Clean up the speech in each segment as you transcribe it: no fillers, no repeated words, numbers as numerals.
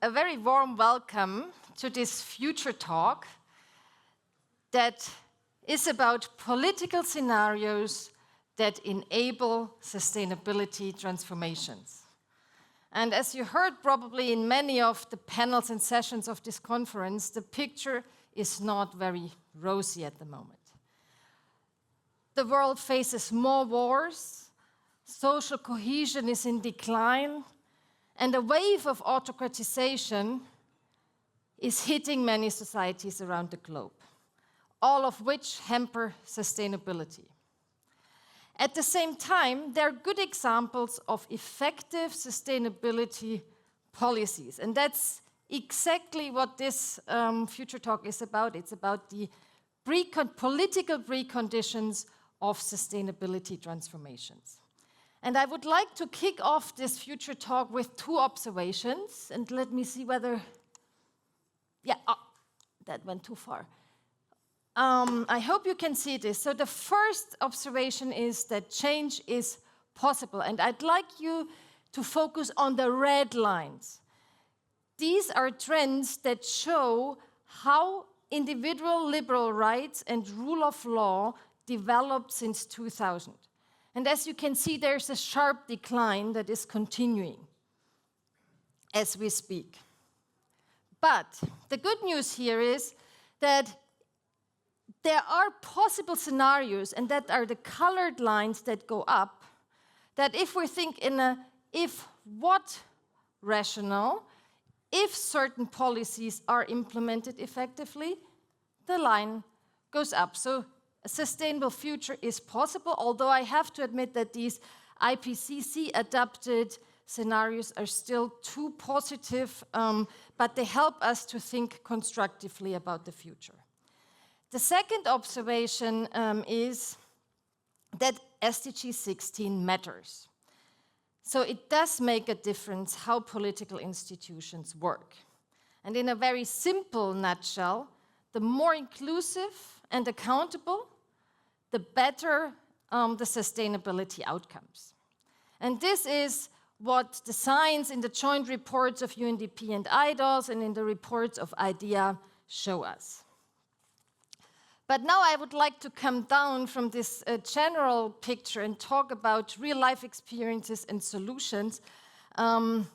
a very warm welcome to this future talk that is about political scenarios that enable sustainability transformations. And as you heard probably in many of the panels and sessions of this conference, the picture is not very rosy at the moment. The world faces more wars, social cohesion is in decline, and a wave of autocratization is hitting many societies around the globe, all of which hamper sustainability. At the same time, there are good examples of effective sustainability policies, and that's exactly what this future talk is about. It's about the political preconditions of sustainability transformations. And I would like to kick off this future talk with two observations, and let me see whether, that went too far. I hope you can see this. So the first observation is that change is possible, and I'd like you to focus on the red lines. These are trends that show how individual liberal rights and rule of law developed since 2000. And as you can see, there's a sharp decline that is continuing as we speak. But the good news here is that there are possible scenarios, and that are the colored lines that go up, that if we think in a if-what rationale, if certain policies are implemented effectively, the line goes up. So a sustainable future is possible, although I have to admit that these IPCC-adapted scenarios are still too positive, but they help us to think constructively about the future. The second observation is that SDG 16 matters. So it does make a difference how political institutions work. And in a very simple nutshell, the more inclusive and accountable, the better the sustainability outcomes. And this is what the science in the joint reports of UNDP and IDOS and in the reports of IDEA show us. But now I would like to come down from this general picture and talk about real-life experiences and solutions of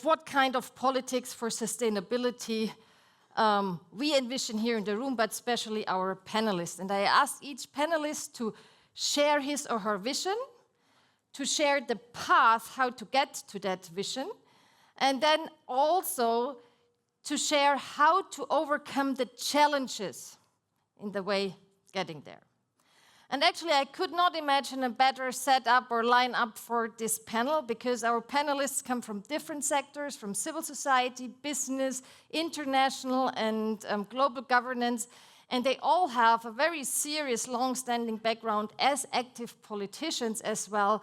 what kind of politics for sustainability we envision here in the room, but especially our panelists. And I asked each panelist to share his or her vision, to share the path how to get to that vision, and then also to share how to overcome the challenges in the way getting there. And actually, I could not imagine a better setup or lineup for this panel, because our panelists come from different sectors, from civil society, business, international, and global governance, and they all have a very serious, long-standing background as active politicians as well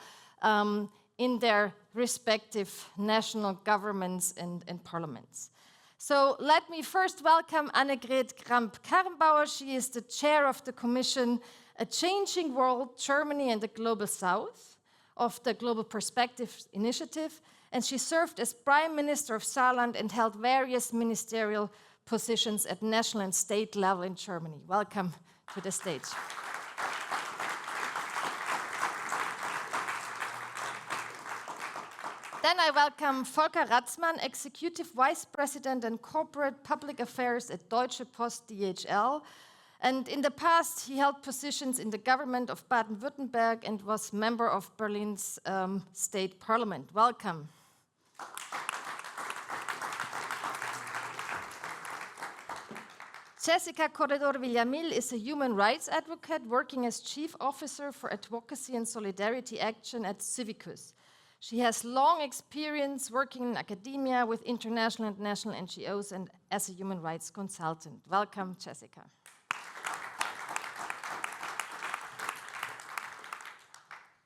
in their respective national governments and parliaments. So let me first welcome Annegret Kramp-Karrenbauer. She is the chair of the Commission A Changing World, Germany and the Global South of the Global Perspective Initiative, and she served as Prime Minister of Saarland and held various ministerial positions at national and state level in Germany. Welcome to the stage. Then I welcome Volker Ratzmann, Executive Vice President and Corporate Public Affairs at Deutsche Post DHL. And in the past, he held positions in the government of Baden-Württemberg and was member of Berlin's state parliament. Welcome. Jessica Corredor Villamil is a human rights advocate working as Chief Officer for Advocacy and Solidarity Action at CIVICUS. She has long experience working in academia with international and national NGOs and as a human rights consultant. Welcome, Jessica.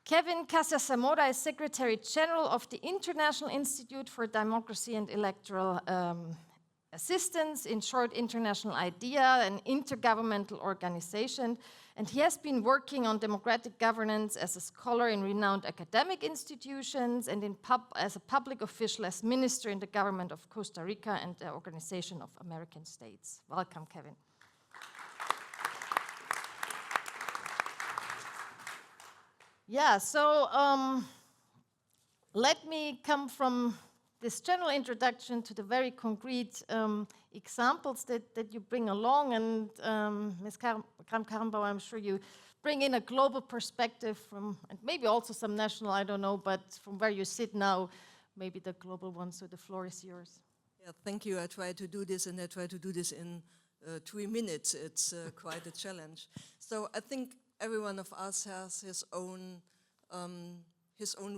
Kevin Casas-Zamora is Secretary General of the International Institute for Democracy and Electoral assistance, in short, international idea, an intergovernmental organization. And he has been working on democratic governance as a scholar in renowned academic institutions and as a public official, as minister in the government of Costa Rica and the Organization of American States. Welcome, Kevin. Yeah, so let me come from this general introduction to the very concrete examples that you bring along. And Ms. Kramp-Karrenbauer, I'm sure you bring in a global perspective from, and maybe also some national, I don't know, but from where you sit now, maybe the global one, so the floor is yours. Yeah, thank you. I try to do this, and I try to do this in 3 minutes. It's quite a challenge. So I think every one of us has his own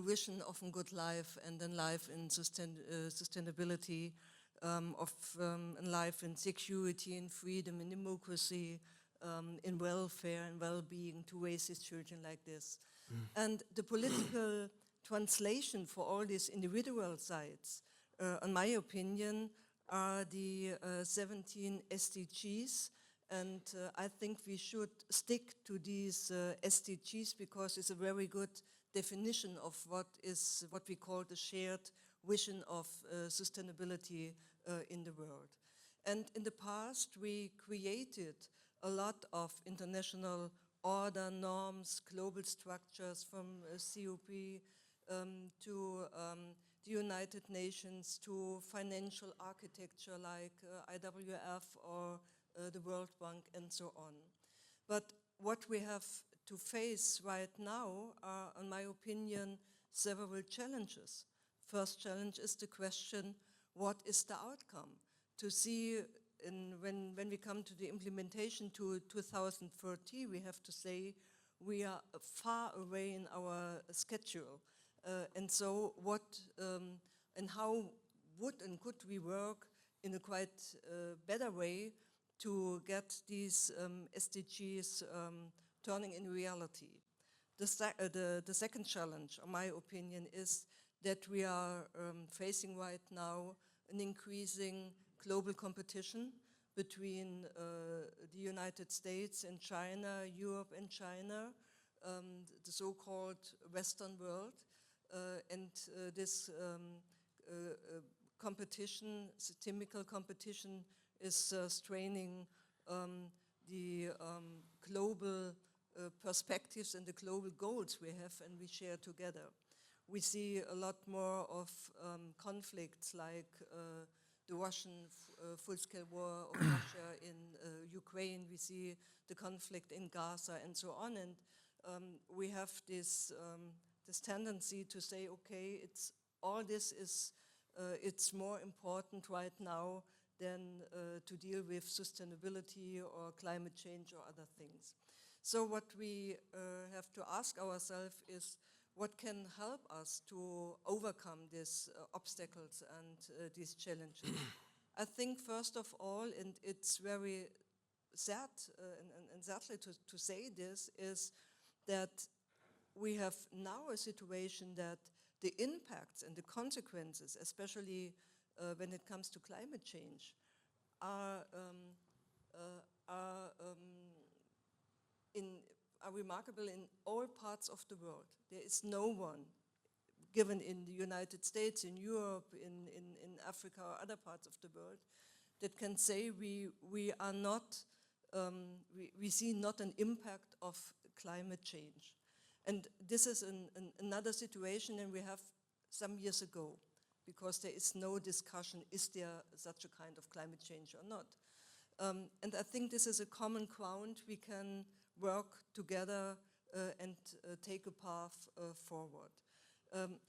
vision of a good life, and then life in sustainability, and life in security, in freedom, in democracy, in welfare and well-being, to raise his children like this. And the political translation for all these individual sides, in my opinion, are the 17 SDGs. And I think we should stick to these SDGs because it's a very good definition of what we call the shared vision of sustainability in the world. And in the past, we created a lot of international order, norms, global structures, from COP to the United Nations, to financial architecture like IWF or the World Bank, and so on. But what we have to face right now are, in my opinion, several challenges. First challenge is the question, what is the outcome? To see, when we come to the implementation to 2030, we have to say we are far away in our schedule. And so what and how would and could we work in a quite better way to get these SDGs turning in reality. The second challenge, in my opinion, is that we are facing right now an increasing global competition between the United States and China, Europe and China, the so-called Western world. And this competition, systemical competition, is straining the global perspectives and the global goals we have and we share together. We see a lot more of conflicts like the Russian full-scale war of Russia in Ukraine. We see the conflict in Gaza and so on. And we have this tendency to say, okay, it's more important right now than to deal with sustainability or climate change or other things. So what we have to ask ourselves is, what can help us to overcome these obstacles and these challenges? I think first of all, and it's very sad and sadly to say this, is that we have now a situation that the impacts and the consequences, especially when it comes to climate change, are remarkable in all parts of the world. There is no one, given in the United States, in Europe, in Africa or other parts of the world, that can say we are not, we see not an impact of climate change. And this is another situation than we have some years ago, because there is no discussion, is there such a kind of climate change or not? And I think this is a common ground we can work together and take a path forward.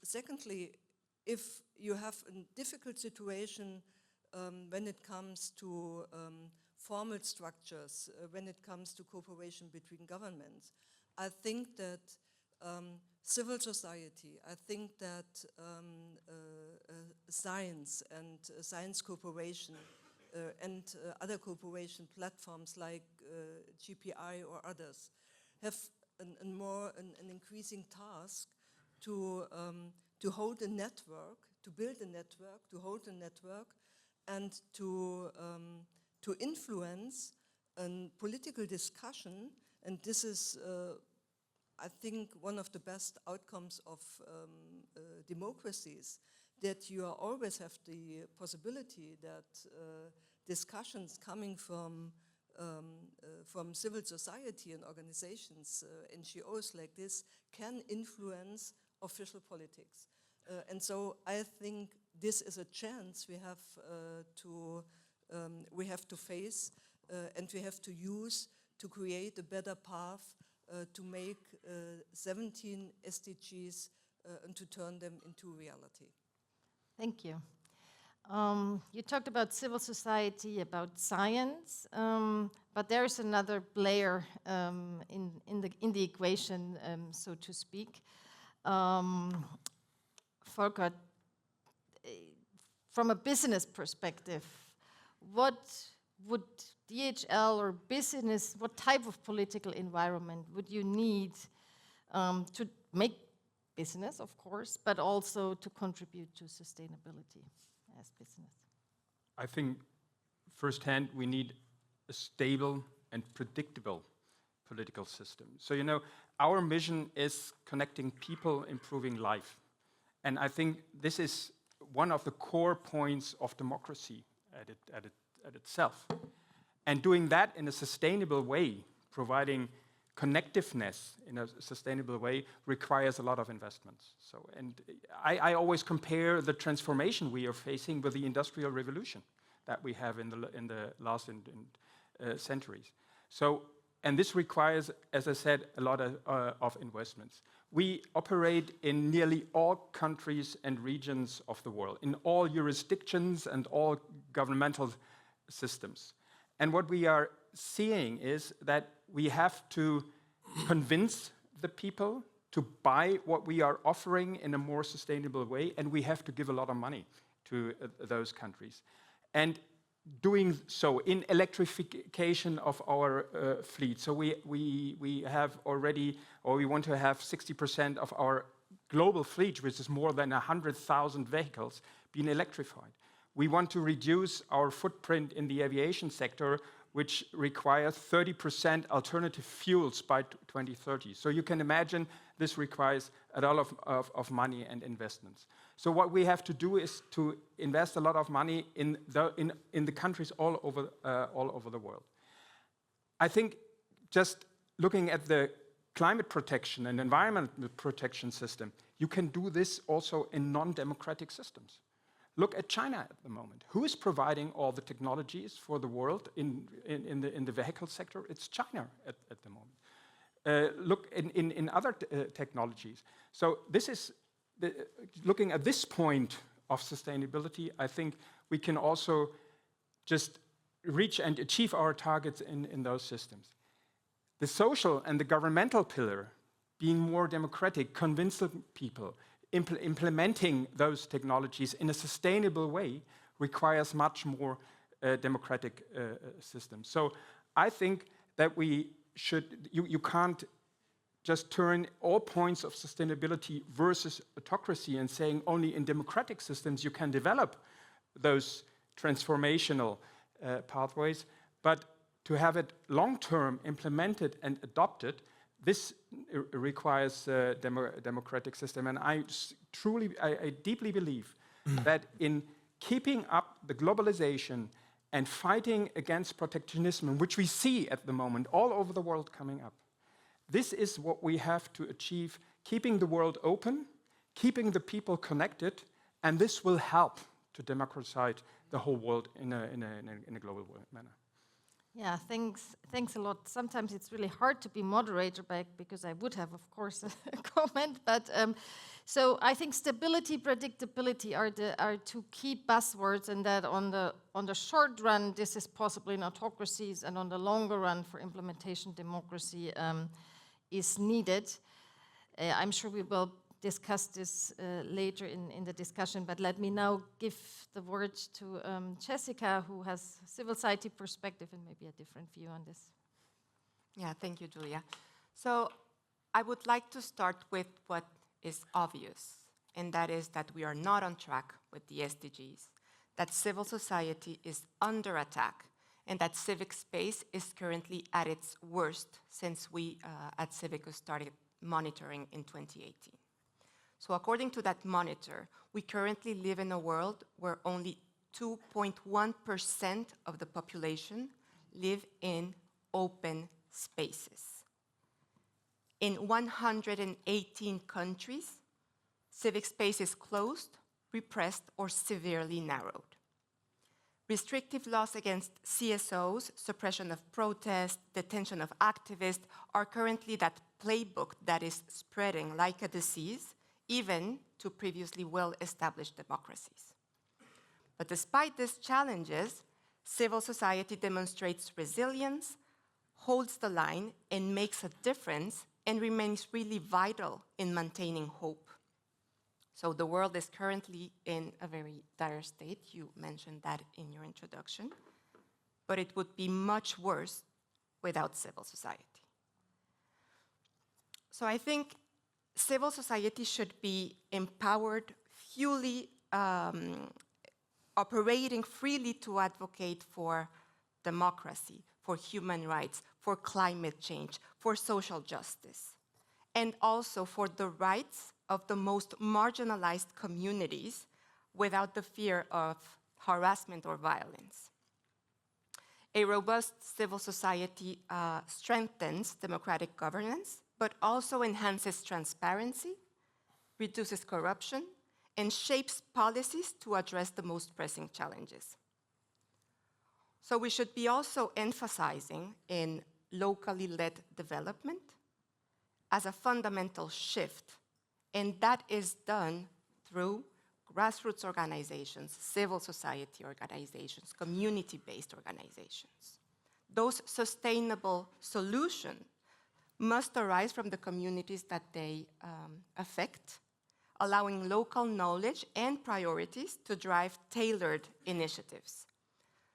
Secondly, if you have a difficult situation when it comes to formal structures, when it comes to cooperation between governments, I think that civil society, I think that science and science cooperation and other cooperation platforms like GPI or others have an increasing task to hold a network, to build a network, to hold a network, and to influence a political discussion. And this is, I think, one of the best outcomes of democracies, that you always have the possibility that discussions coming from civil society and organizations, NGOs like this, can influence official politics. And so I think this is a chance we have to face and we have to use to create a better path to make 17 SDGs and to turn them into reality. Thank you. You talked about civil society, about science, but there is another player in the equation, so to speak. Volker, from a business perspective, what would DHL or business, what type of political environment would you need to make business, of course, but also to contribute to sustainability as business? I think firsthand we need a stable and predictable political system. So, you know, our mission is connecting people, improving life. And I think this is one of the core points of democracy at itself. And doing that in a sustainable way, providing connectiveness in a sustainable way, requires a lot of investments. So, and I always compare the transformation we are facing with the Industrial Revolution that we have in the last centuries. So, and this requires, as I said, a lot of investments. We operate in nearly all countries and regions of the world, in all jurisdictions and all governmental systems. And what we are seeing is that we have to convince the people to buy what we are offering in a more sustainable way, and we have to give a lot of money to those countries. And doing so in electrification of our fleet. So we have already, or we want to have 60% of our global fleet, which is more than 100,000 vehicles, being electrified. We want to reduce our footprint in the aviation sector, which requires 30% alternative fuels by 2030. So you can imagine this requires a lot of money and investments. So what we have to do is to invest a lot of money in the countries all over the world. I think just looking at the climate protection and environmental protection system, you can do this also in non-democratic systems. Look at China at the moment. Who is providing all the technologies for the world in the vehicle sector? It's China at the moment. Look in other technologies. So this is, looking at this point of sustainability, I think we can also just reach and achieve our targets in those systems. The social and the governmental pillar, being more democratic, convincing people, implementing those technologies in a sustainable way requires much more democratic systems. So I think that we should, you can't just turn all points of sustainability versus autocracy and saying only in democratic systems you can develop those transformational pathways, but to have it long-term implemented and adopted, this requires a democratic system. And I deeply believe that in keeping up the globalization and fighting against protectionism, which we see at the moment all over the world coming up, this is what we have to achieve, keeping the world open, keeping the people connected, and this will help to democratize the whole world in a global manner. Yeah, thanks a lot. Sometimes it's really hard to be moderator back because I would have, of course, a comment. But so I think stability, predictability are two key buzzwords, and that on the short run this is possible in autocracies, and on the longer run for implementation democracy is needed. I'm sure we will discuss this later in the discussion, but let me now give the word to Jessica, who has civil society perspective and maybe a different view on this. Yeah, thank you, Julia. So I would like to start with what is obvious, and that is that we are not on track with the SDGs. that civil society is under attack and that civic space is currently at its worst since we at CIVICUS started monitoring in 2018. So according to that monitor, we currently live in a world where only 2.1% of the population live in open spaces. In 118 countries, civic space is closed, repressed, or severely narrowed. Restrictive laws against CSOs, suppression of protest, detention of activists are currently that playbook that is spreading like a disease, even to previously well-established democracies. But despite these challenges, civil society demonstrates resilience, holds the line, and makes a difference, and remains really vital in maintaining hope. So the world is currently in a very dire state. You mentioned that in your introduction. But it would be much worse without civil society. So I think civil society should be empowered, operating freely to advocate for democracy, for human rights, for climate change, for social justice, and also for the rights of the most marginalized communities without the fear of harassment or violence. A robust civil society strengthens democratic governance, but also enhances transparency, reduces corruption, and shapes policies to address the most pressing challenges. So we should be also emphasizing in locally led development as a fundamental shift, and that is done through grassroots organizations, civil society organizations, community-based organizations. Those sustainable solutions must arise from the communities that they affect, allowing local knowledge and priorities to drive tailored initiatives.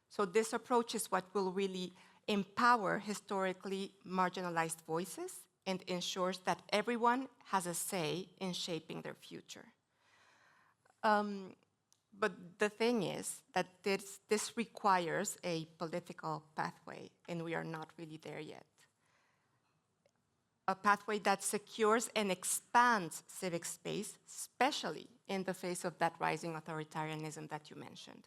So this approach is what will really empower historically marginalized voices and ensures that everyone has a say in shaping their future. But the thing is that this requires a political pathway, and we are not really there yet. A pathway that secures and expands civic space, especially in the face of that rising authoritarianism that you mentioned.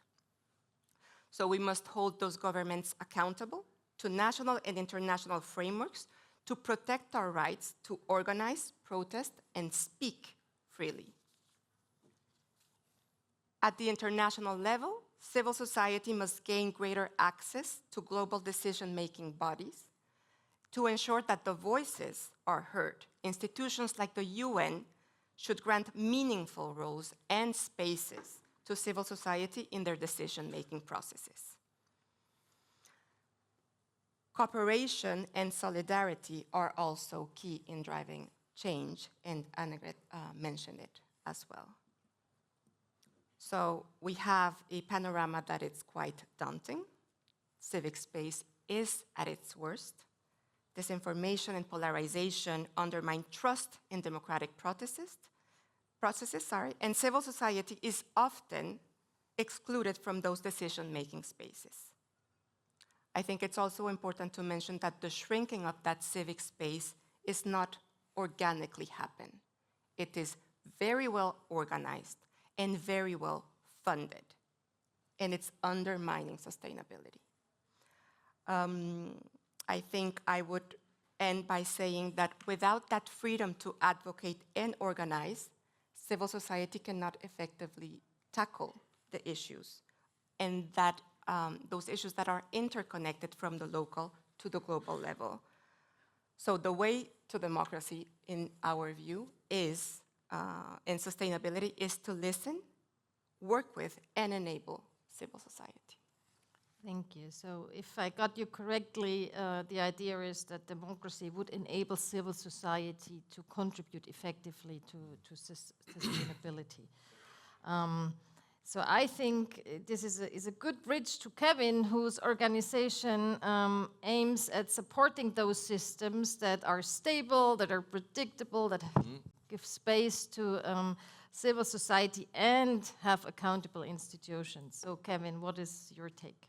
So we must hold those governments accountable to national and international frameworks to protect our rights to organize, protest, and speak freely. At the international level, civil society must gain greater access to global decision-making bodies to ensure that the voices are heard. Institutions like the UN should grant meaningful roles and spaces to civil society in their decision-making processes. Cooperation and solidarity are also key in driving change, and Annegret mentioned it as well. So we have a panorama that is quite daunting. Civic space is at its worst. Disinformation and polarization undermine trust in democratic processes, and civil society is often excluded from those decision-making spaces. I think it's also important to mention that the shrinking of that civic space is not organically happen. It is very well organized and very well funded, and it's undermining sustainability. I think I would end by saying that without that freedom to advocate and organize, civil society cannot effectively tackle the issues, and that those issues that are interconnected from the local to the global level. So the way to democracy, in our view, is, in sustainability, is to listen, work with, and enable civil society. Thank you. So if I got you correctly, the idea is that democracy would enable civil society to contribute effectively to sustainability. So I think this is a good bridge to Kevin, whose organization aims at supporting those systems that are stable, that are predictable, that give space to civil society and have accountable institutions. So Kevin, what is your take?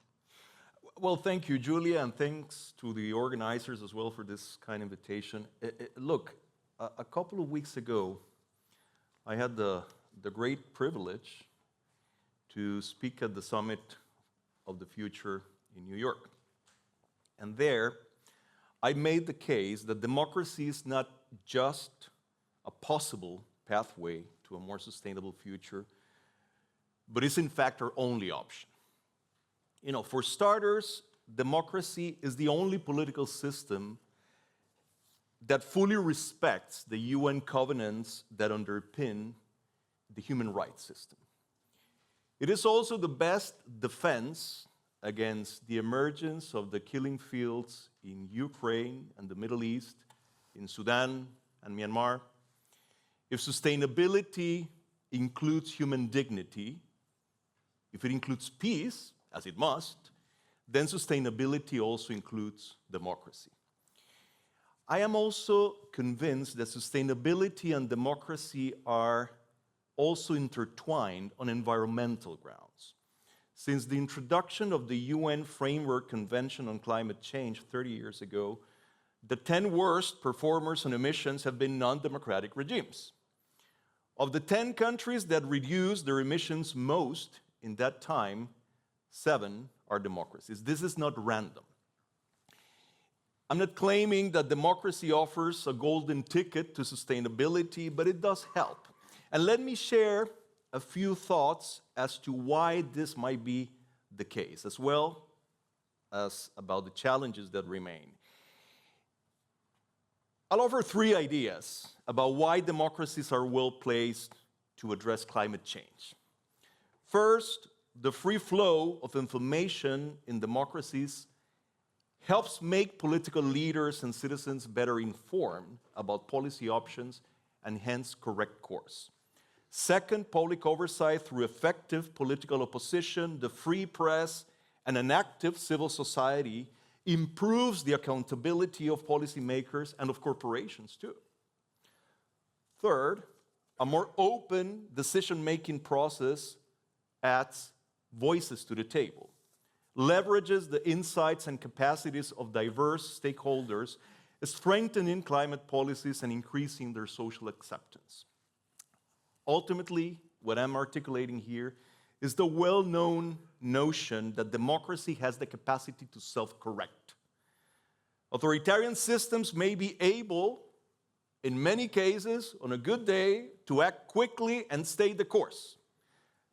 Well, thank you, Julia, and thanks to the organizers as well for this kind invitation. Look, a couple of weeks ago, I had the great privilege to speak at the Summit of the Future in New York. And there, I made the case that democracy is not just a possible pathway to a more sustainable future, but is in fact our only option. You know, for starters, democracy is the only political system that fully respects the UN covenants that underpin the human rights system. It is also the best defense against the emergence of the killing fields in Ukraine and the Middle East, in Sudan and Myanmar. If sustainability includes human dignity, if it includes peace, as it must, then sustainability also includes democracy. I am also convinced that sustainability and democracy are also intertwined on environmental grounds. Since the introduction of the UN Framework Convention on Climate Change 30 years ago, the 10 worst performers on emissions have been non-democratic regimes. Of the 10 countries that reduced their emissions most in that time, 7 are democracies. This is not random. I'm not claiming that democracy offers a golden ticket to sustainability, but it does help. And let me share a few thoughts as to why this might be the case, as well as about the challenges that remain. I'll offer 3 ideas about why democracies are well placed to address climate change. First, the free flow of information in democracies helps make political leaders and citizens better informed about policy options and hence correct course. Second, public oversight through effective political opposition, the free press, and an active civil society improves the accountability of policymakers and of corporations too. Third, a more open decision-making process adds voices to the table, leverages the insights and capacities of diverse stakeholders, strengthening climate policies and increasing their social acceptance. Ultimately, what I'm articulating here is the well-known notion that democracy has the capacity to self-correct. Authoritarian systems may be able, in many cases, on a good day, to act quickly and stay the course,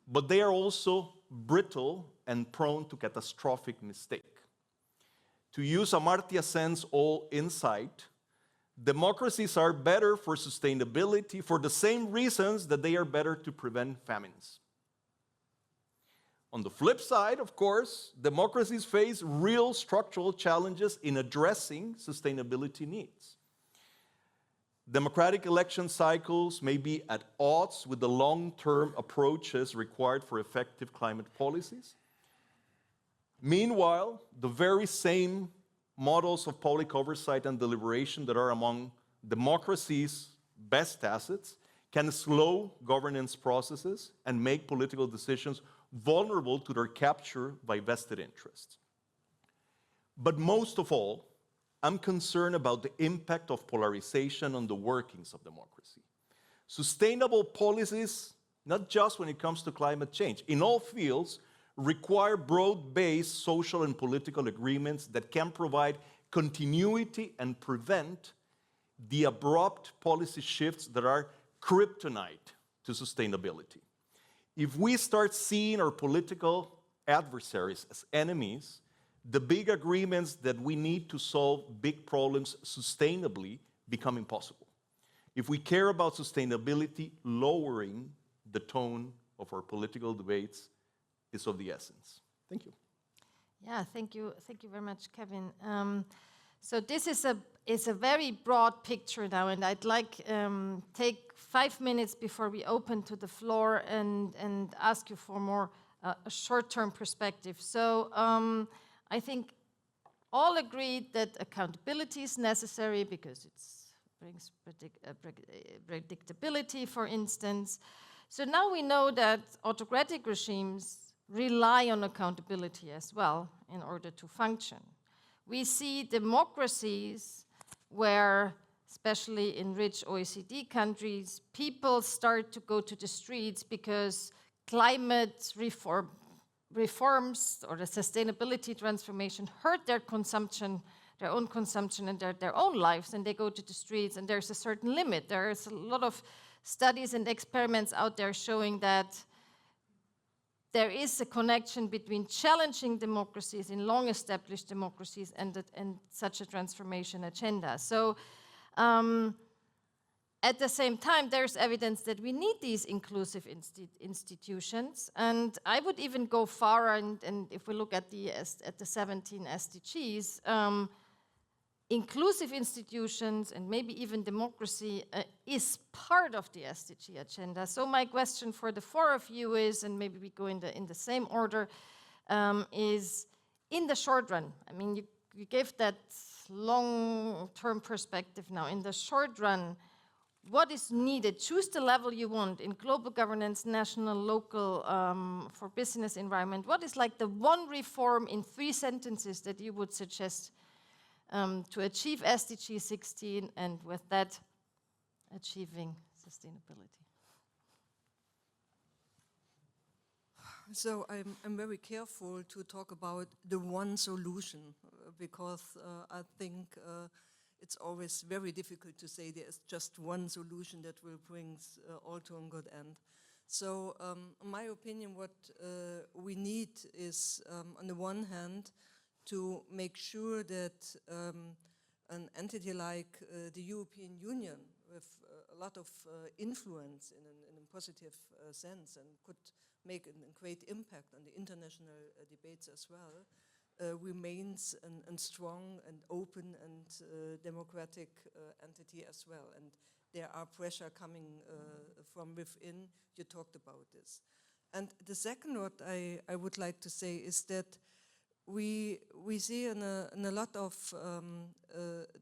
but they are also brittle and prone to catastrophic mistake. To use Amartya Sen's old insight, democracies are better for sustainability for the same reasons that they are better to prevent famines. On the flip side, of course, democracies face real structural challenges in addressing sustainability needs. Democratic election cycles may be at odds with the long-term approaches required for effective climate policies. Meanwhile, the very same models of public oversight and deliberation that are among democracy's best assets can slow governance processes and make political decisions vulnerable to their capture by vested interests. But most of all, I'm concerned about the impact of polarization on the workings of democracy. Sustainable policies, not just when it comes to climate change, in all fields, require broad-based social and political agreements that can provide continuity and prevent the abrupt policy shifts that are kryptonite to sustainability. If we start seeing our political adversaries as enemies, the big agreements that we need to solve big problems sustainably become impossible. If we care about sustainability, lowering the tone of our political debates is of the essence. Thank you. Yeah, thank you very much, Kevin. So this is a very broad picture now, and I'd like take 5 minutes before we open to the floor and ask you for more a short-term perspective. So I think all agreed that accountability is necessary because it brings predictability, for instance. So now we know that autocratic regimes rely on accountability as well in order to function. We see democracies where, especially in rich OECD countries, people start to go to the streets because climate reforms or the sustainability transformation hurt their consumption, their own consumption and their own lives, and they go to the streets, and there's a certain limit. There's a lot of studies and experiments out there showing that there is a connection between challenging democracies in long-established democracies and such a transformation agenda. So at the same time, there's evidence that we need these inclusive institutions. And I would even go far, and if we look at the 17 SDGs, inclusive institutions and maybe even democracy is part of the SDG agenda. So my question for the four of you is, and maybe we go in the same order, is in the short run, I mean, you gave that long-term perspective now. In the short run, what is needed? Choose the level you want in global governance, national, local, for business environment. What is like the one reform in 3 sentences that you would suggest to achieve SDG 16 and with that achieving sustainability? So I'm very careful to talk about the one solution because I think it's always very difficult to say there is just one solution that will bring all to a good end. So in my opinion, what we need is, on the one hand, to make sure that an entity like the European Union, with a lot of influence in a positive sense and could make a great impact on the international debates as well, remains a strong and open and democratic entity as well. And there are pressure coming from within. You talked about this. And the second what I would like to say is that we see in a lot of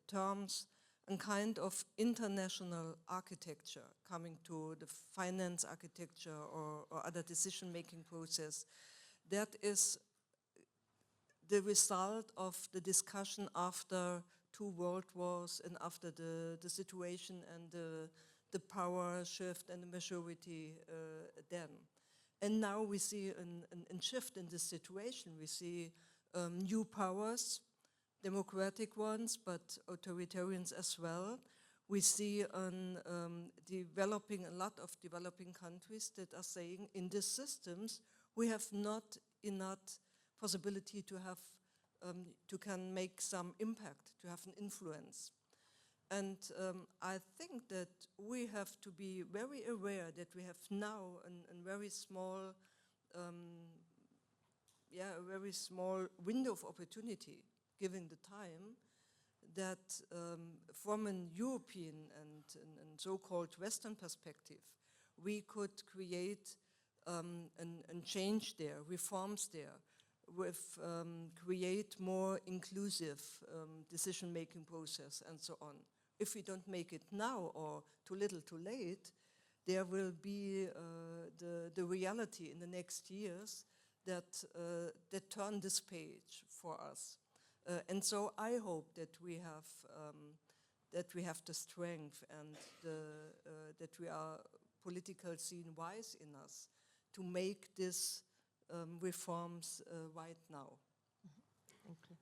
terms a kind of international architecture coming to the finance architecture or other decision-making process. That is the result of the discussion after 2 world wars and after the situation and the power shift and the majority then. And now we see a shift in this situation. We see new powers, democratic ones, but authoritarians as well. We see a lot of developing countries that are saying in these systems we have not enough possibility to have can make some impact, to have an influence. And I think that we have to be very aware that we have now a very small a very small window of opportunity, given the time, that from a European and so-called Western perspective, we could create and change there, reforms there, with create more inclusive decision-making process and so on. If we don't make it now or too little too late, there will be the reality in the next years that turn this page for us. And so I hope that we have the strength and that we are political scene wise in us to make these reforms right now. Thank you.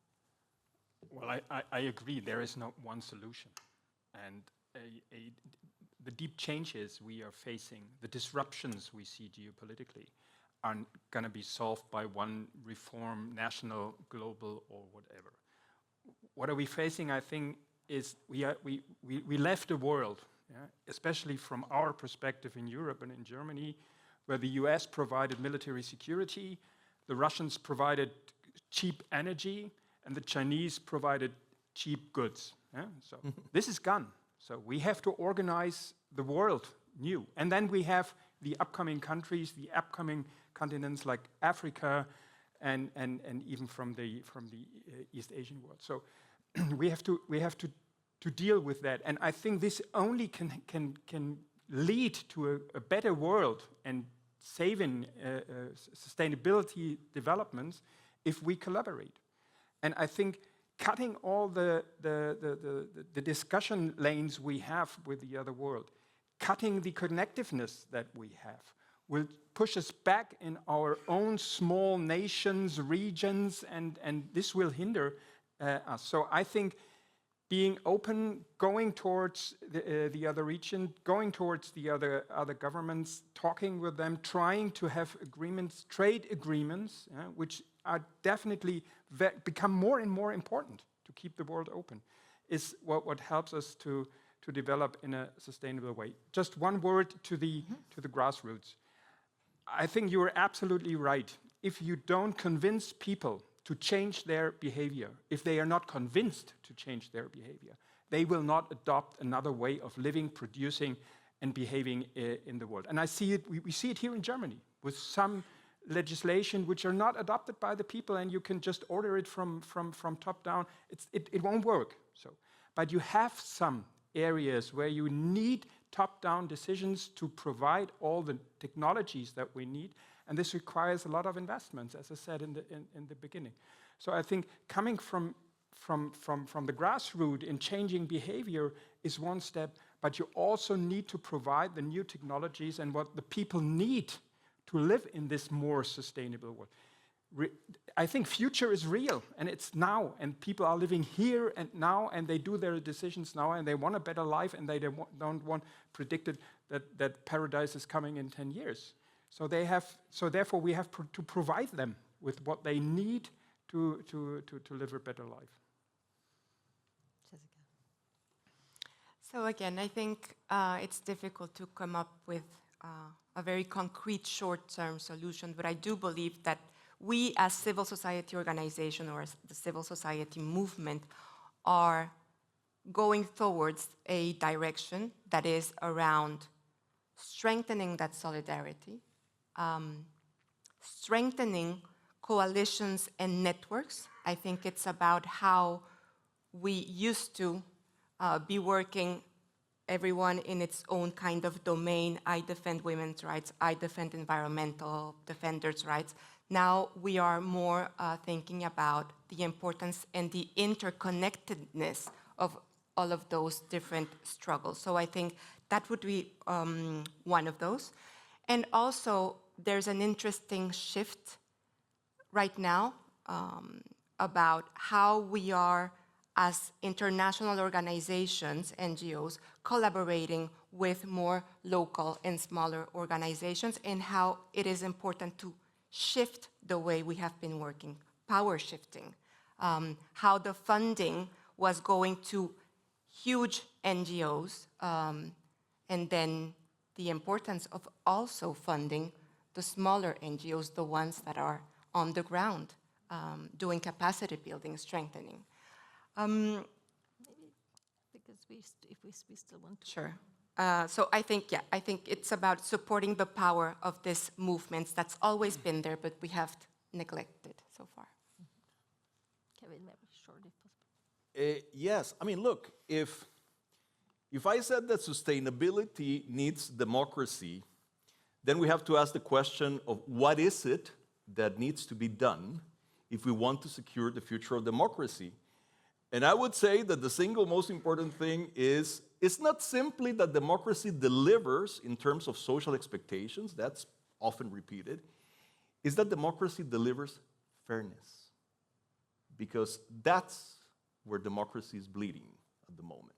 Well, I agree. There is no one solution. And the deep changes we are facing, the disruptions we see geopolitically, aren't going to be solved by one reform, national, global, or whatever. What are we facing, I think, is we left a world, especially from our perspective in Europe and in Germany, where the US provided military security, the Russians provided cheap energy, and the Chinese provided cheap goods. So this is gone. So we have to organize the world new. And then we have the upcoming countries, the upcoming continents like Africa and even from the East Asian world. So we have to deal with that. And I think this only can lead to a better world and saving sustainability developments if we collaborate. And I think cutting all the discussion lanes we have with the other world, cutting the connectiveness that we have, will push us back in our own small nations, regions, and this will hinder us. So I think being open, going towards the other region, going towards the other governments, talking with them, trying to have agreements, trade agreements, which are definitely become more and more important to keep the world open, is what helps us to develop in a sustainable way. Just one word to the grassroots. I think you are absolutely right. If you don't convince people to change their behavior, if they are not convinced to change their behavior, they will not adopt another way of living, producing, and behaving in the world. And I see it. We see it here in Germany with some legislation which are not adopted by the people, and you can just order it from top down. It won't work. So, but you have some areas where you need top-down decisions to provide all the technologies that we need, and this requires a lot of investments, as I said in the beginning. So I think coming from the grassroots in changing behavior is one step, but you also need to provide the new technologies and what the people need to live in this more sustainable world. I think future is real, and it's now, and people are living here and now, and they do their decisions now, and they want a better life, and they don't want predicted that paradise is coming in 10 years. So therefore we have to provide them with what they need to live a better life. Jessica. So again, I think it's difficult to come up with a very concrete short-term solution, but I do believe that we as civil society organization or as the civil society movement are going towards a direction that is around strengthening that solidarity, strengthening coalitions and networks. I think it's about how we used to be working everyone in its own kind of domain. I defend women's rights, I defend environmental defenders' rights. Now we are more thinking about the importance and the interconnectedness of all of those different struggles. So I think that would be one of those. And also there's an interesting shift right now about how we are as international organizations, NGOs, collaborating with more local and smaller organizations, and how it is important to shift the way we have been working, power shifting, how the funding was going to huge NGOs, and then the importance of also funding the smaller NGOs, the ones that are on the ground, doing capacity building, strengthening. Because if we still want to. Sure. So I think it's about supporting the power of these movements that's always been there, but we have neglected so far. Kevin, maybe short if possible. Yes, I mean, look, if I said that sustainability needs democracy, then we have to ask the question of what is it that needs to be done if we want to secure the future of democracy. And I would say that the single most important thing is, it's not simply that democracy delivers in terms of social expectations, that's often repeated, is that democracy delivers fairness. Because that's where democracy is bleeding at the moment.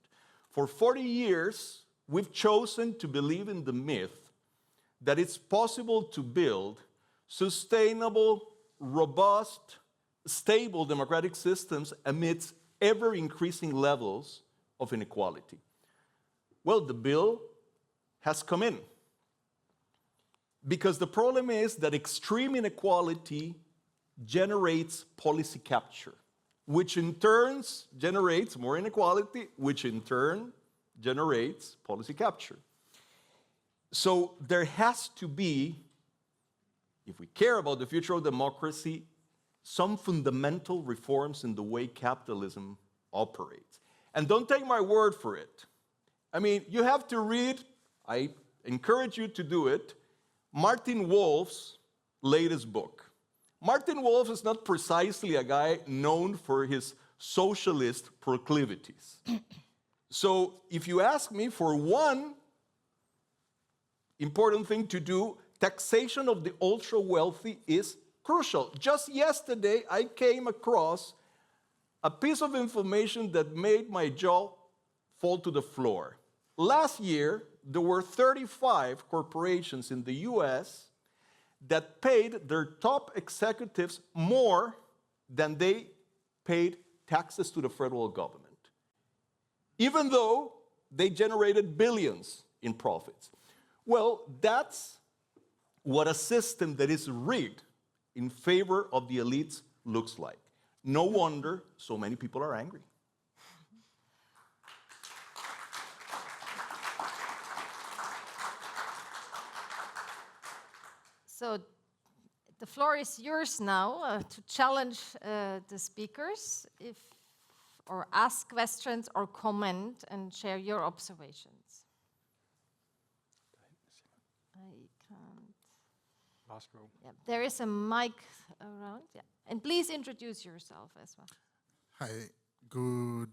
For 40 years, we've chosen to believe in the myth that it's possible to build sustainable, robust, stable democratic systems amidst ever-increasing levels of inequality. Well, the bill has come in. Because the problem is that extreme inequality generates policy capture, which in turn generates more inequality, which in turn generates policy capture. So there has to be, if we care about the future of democracy, some fundamental reforms in the way capitalism operates. And don't take my word for it. I mean, you have to read, I encourage you to do it, Martin Wolf's latest book. Martin Wolf is not precisely a guy known for his socialist proclivities. So if you ask me for one important thing to do, taxation of the ultra-wealthy is crucial. Just yesterday, I came across a piece of information that made my jaw fall to the floor. Last year, there were 35 corporations in the US that paid their top executives more than they paid taxes to the federal government, even though they generated billions in profits. Well, that's what a system that is rigged in favor of the elites looks like. No wonder so many people are angry. So the floor is yours now to challenge the speakers or ask questions or comment and share your observations. I can't. Last row. Yeah, there is a mic around. Yeah. And please introduce yourself as well. Hi, good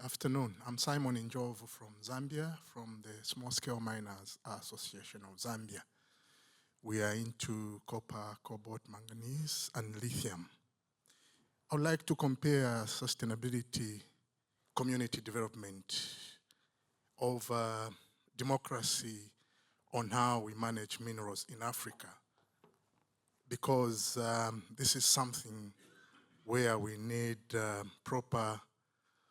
afternoon. I'm Simon Injovu from Zambia, from the Small Scale Miners Association of Zambia. We are into copper, cobalt, manganese, and lithium. I would like to compare sustainability, community development of democracy on how we manage minerals in Africa, because this is something where we need proper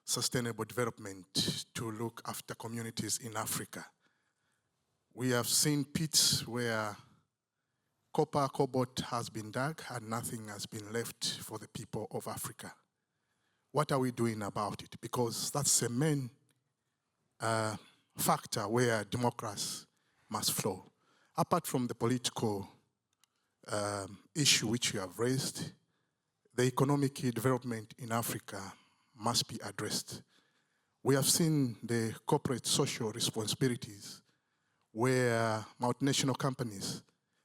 sustainable development to look after communities in Africa. We have seen pits where copper, cobalt has been dug and nothing has been left for the people of Africa. What are we doing about it? Because that's the main factor where democracy must flow. Apart from the political issue which you have raised, the economic development in Africa must be addressed. We have seen the corporate social responsibilities where multinational companies,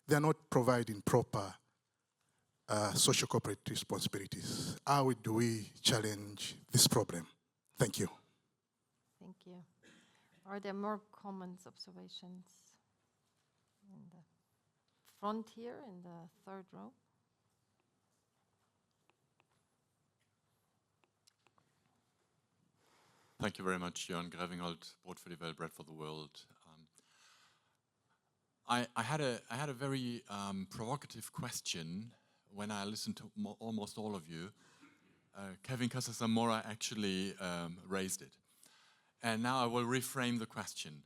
they are not providing proper social corporate responsibilities. How do we challenge this problem? Thank you. Thank you. Are there more comments, observations? In the front here, in the third row. Thank you very much, Jörn Grevingholt, Brot für die Welt, Bread for the World. I had a very provocative question when I listened to almost all of you. Kevin Casas-Zamora actually raised it. And now I will reframe the question,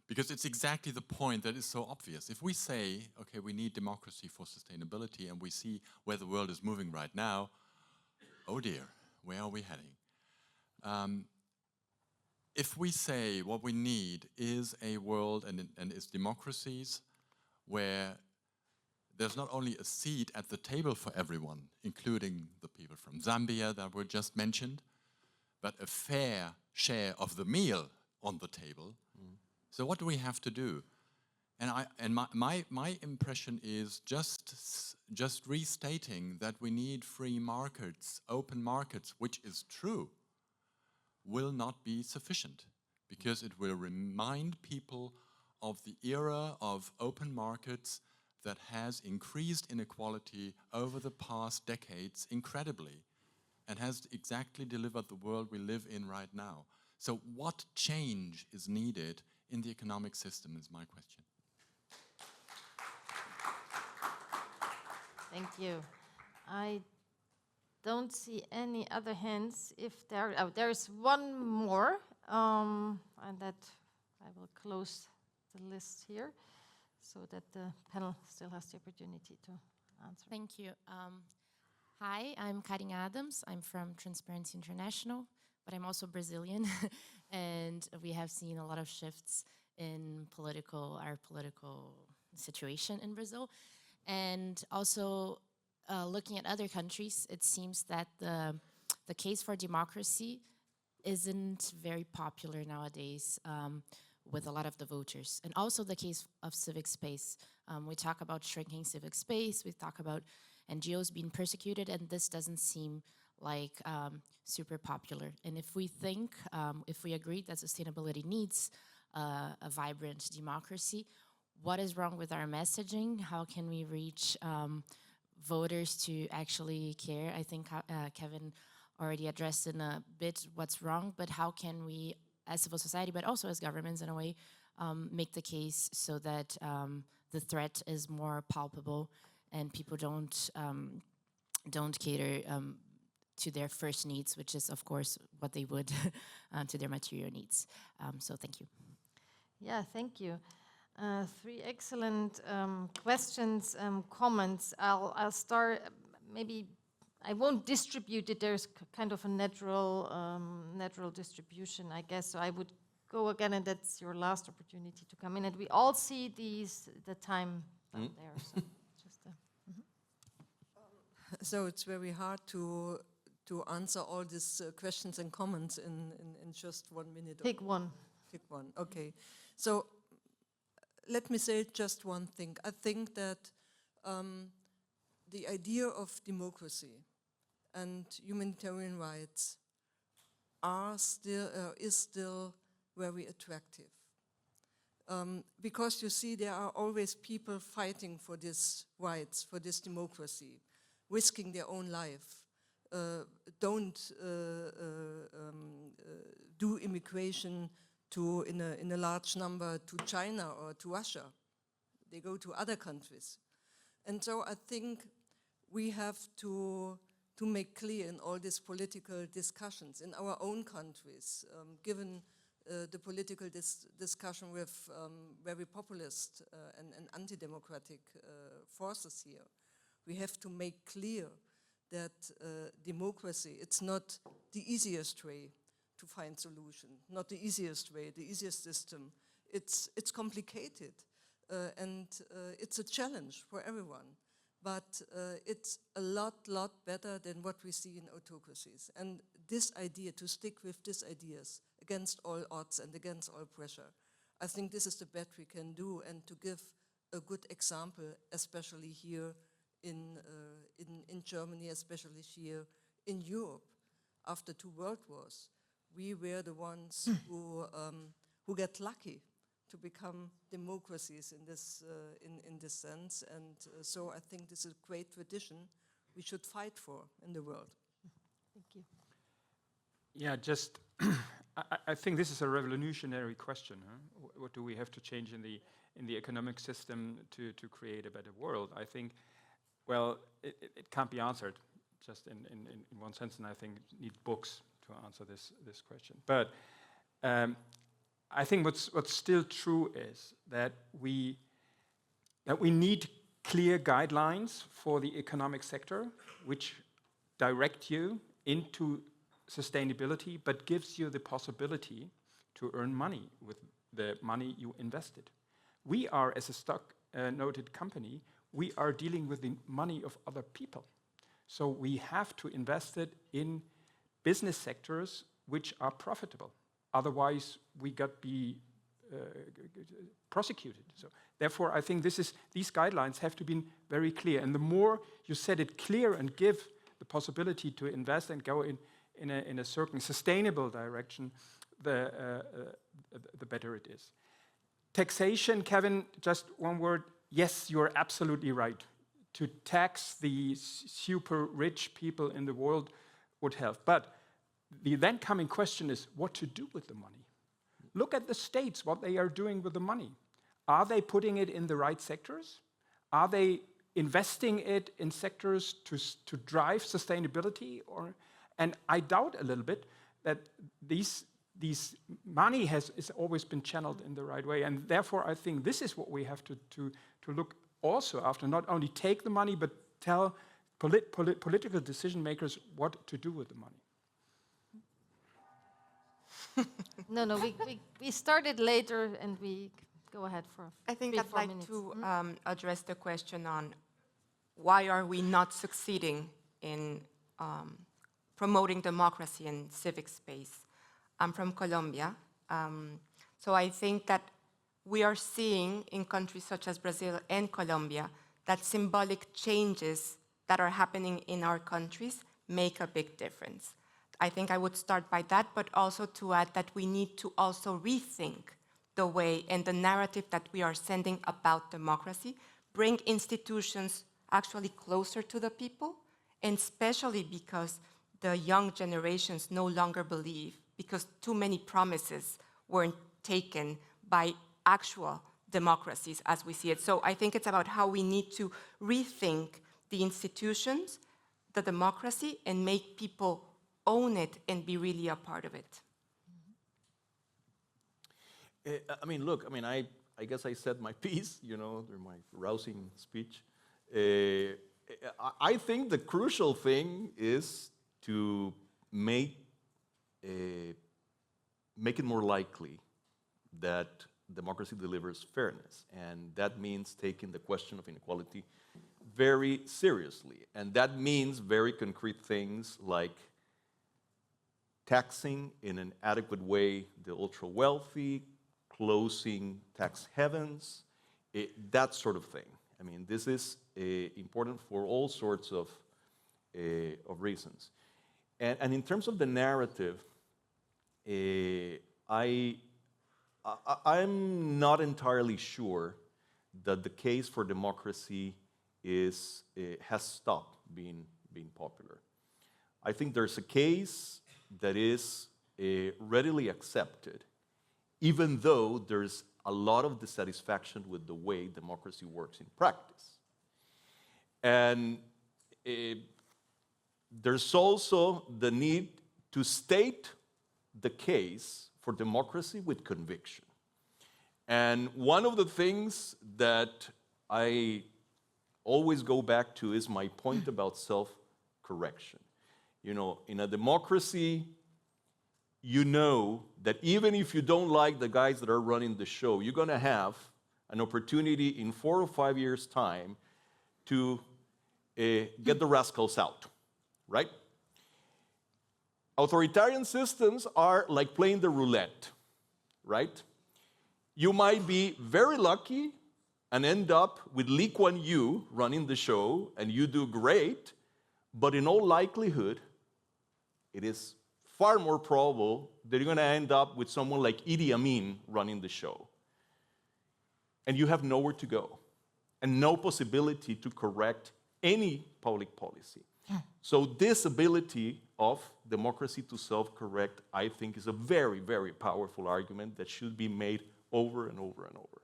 because it's exactly the point that is so obvious. If we say, okay, we need democracy for sustainability, and we see where the world is moving right now, oh dear, where are we heading? If we say what we need is a world and is democracies where there's not only a seat at the table for everyone, including the people from Zambia that were just mentioned, but a fair share of the meal on the table. So what do we have to do? And my impression is just restating that we need free markets, open markets, which is true, will not be sufficient, because it will remind people of the era of open markets that has increased inequality over the past decades incredibly and has exactly delivered the world we live in right now. So what change is needed in the economic system is my question. Thank you. I don't see any other hands. If there is one more, and that I will close the list here so that the panel still has the opportunity to answer. Thank you. Hi, I'm Karin Adams. I'm from Transparency International, but I'm also Brazilian. And we have seen a lot of shifts in our political situation in Brazil. And also looking at other countries, it seems that the case for democracy isn't very popular nowadays. with a lot of the voters. And also the case of civic space. We talk about shrinking civic space, we talk about NGOs being persecuted, and this doesn't seem like super popular. And if we think, if we agree that sustainability needs a vibrant democracy, what is wrong with our messaging? How can we reach voters to actually care? I think Kevin already addressed in a bit what's wrong, but how can we, as civil society, but also as governments in a way, make the case so that the threat is more palpable and people don't cater to their first needs, which is of course what they would to their material needs. So thank you. Yeah, thank you. Three excellent questions, comments. I'll start, maybe I won't distribute it. There's kind of a natural distribution, I guess. So I would go again, and that's your last opportunity to come in. And we all see the time down there. So just So it's very hard to answer all these questions and comments in just 1 minute. pick one. Pick one, okay. So let me say just one thing. I think that the idea of democracy and humanitarian rights is still very attractive. Because you see, there are always people fighting for these rights, for this democracy, risking their own life. Don't do immigration in a large number to China or to Russia. They go to other countries. And so I think we have to make clear in all these political discussions in our own countries, given the political discussion with very populist and anti-democratic forces here, we have to make clear that democracy, it's not the easiest way to find solution, not the easiest way, the easiest system. It's complicated and it's a challenge for everyone. But it's a lot better than what we see in autocracies. And this idea, to stick with these ideas against all odds and against all pressure, I think this is the best we can do, and to give a good example, especially here in Germany, especially here in Europe. After 2 world wars, we were the ones who get lucky to become democracies in this sense, and so I think this is a great tradition we should fight for in the world. Thank you. Yeah, just I think this is a revolutionary question. Huh? What do we have to change in the economic system to create a better world? I think, well, it can't be answered just in one sense, and I think you need books to answer this question. But I think what's still true is that we need clear guidelines for the economic sector, which direct you into sustainability, but gives you the possibility to earn money with the money you invested. We are, as a stock noted company, we are dealing with the money of other people. So we have to invest it in business sectors which are profitable. Otherwise, we be prosecuted. So therefore, I think these guidelines have to be very clear. And the more you set it clear and give the possibility to invest and go in a certain sustainable direction, the better it is. Taxation, Kevin, just one word. Yes, you're absolutely right. To tax the super rich people in the world would help. But the then coming question is what to do with the money. Look at the states, what they are doing with the money. Are they putting it in the right sectors? Are they investing it in sectors to drive sustainability? And I doubt a little bit that these money has always been channeled in the right way. And therefore, I think this is what we have to look also after, not only take the money, but tell political decision makers what to do with the money. No, we started later, and we go ahead for I think 3-4 I'd like minutes. to address the question on why are we not succeeding in promoting democracy and civic space. I'm from Colombia. So I think that we are seeing in countries such as Brazil and Colombia that symbolic changes that are happening in our countries make a big difference. I think I would start by that, but also to add that we need to also rethink the way and the narrative that we are sending about democracy, bring institutions actually closer to the people, and especially because the young generations no longer believe, because too many promises weren't taken by actual democracies as we see it. So I think it's about how we need to rethink the institutions, the democracy, and make people own it and be really a part of it. I mean, look, I mean, I guess I said my piece, you know, during my rousing speech. I think the crucial thing is to make it more likely that democracy delivers fairness. And that means taking the question of inequality very seriously. And that means very concrete things like taxing in an adequate way the ultra-wealthy, closing tax havens, that sort of thing. I mean, this is important for all sorts of reasons. And in terms of the narrative, I'm not entirely sure that the case for democracy has stopped being popular. I think there's a case that is readily accepted, even though there's a lot of dissatisfaction with the way democracy works in practice. And there's also the need to state the case for democracy with conviction. And one of the things that I always go back to is my point about self-correction. You know, in a democracy, you know that even if you don't like the guys that are running the show, you're going to have an opportunity in 4 or 5 years' time to get the rascals out, right? Authoritarian systems are like playing the roulette, right? You might be very lucky and end up with Lee Kuan Yew running the show, and you do great, but in all likelihood, it is far more probable that you're going to end up with someone like Idi Amin running the show. And you have nowhere to go and no possibility to correct any public policy. So this ability of democracy to self-correct, I think, is a very, very powerful argument that should be made over and over and over.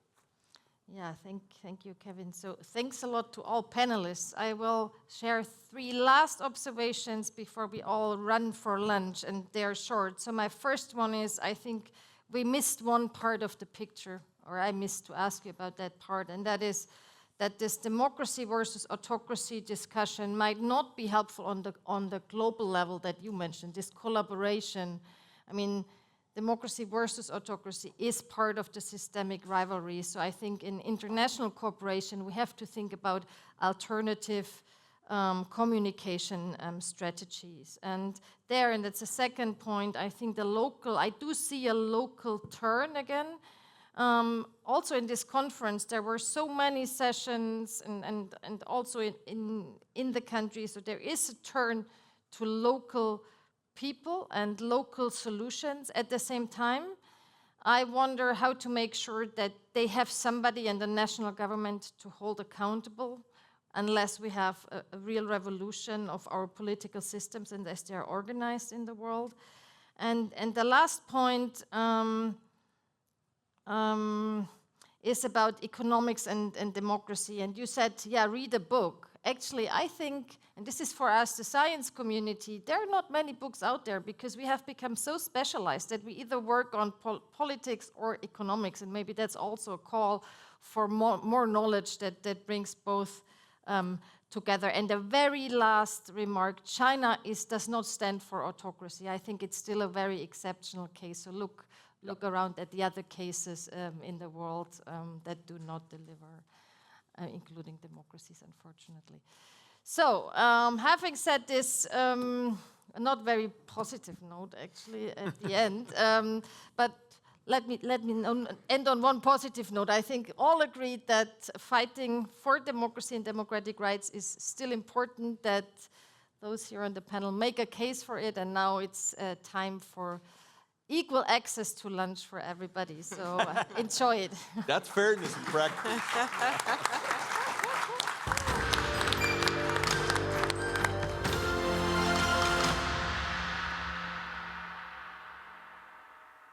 Yeah, thank you, Kevin. So thanks a lot to all panelists. I will share 3 last observations before we all run for lunch, and they're short. So my first one is, I think we missed one part of the picture, or I missed to ask you about that part, and that is that this democracy versus autocracy discussion might not be helpful on the global level that you mentioned, this collaboration. I mean, democracy versus autocracy is part of the systemic rivalry. So I think in international cooperation, we have to think about alternative communication strategies. And that's a second point, I think I do see a local turn again. Also in this conference, there were so many sessions and also in the country, so there is a turn to local people and local solutions at the same time. I wonder how to make sure that they have somebody in the national government to hold accountable unless we have a real revolution of our political systems and as they are organized in the world. And the last point is about economics and democracy. And you said, yeah, read a book. Actually, I think, and this is for us, the science community, there are not many books out there because we have become so specialized that we either work on politics or economics, and maybe that's also a call for more knowledge that brings both together. And the very last remark, China does not stand for autocracy. I think it's still a very exceptional case. So look around at the other cases in the world that do not deliver, including democracies, unfortunately. So, having said this, a not very positive note, actually, at the end, but let me end on one positive note. I think all agreed that fighting for democracy and democratic rights is still important, that those here on the panel make a case for it, and now it's time for equal access to lunch for everybody. So enjoy it. That's fairness in practice.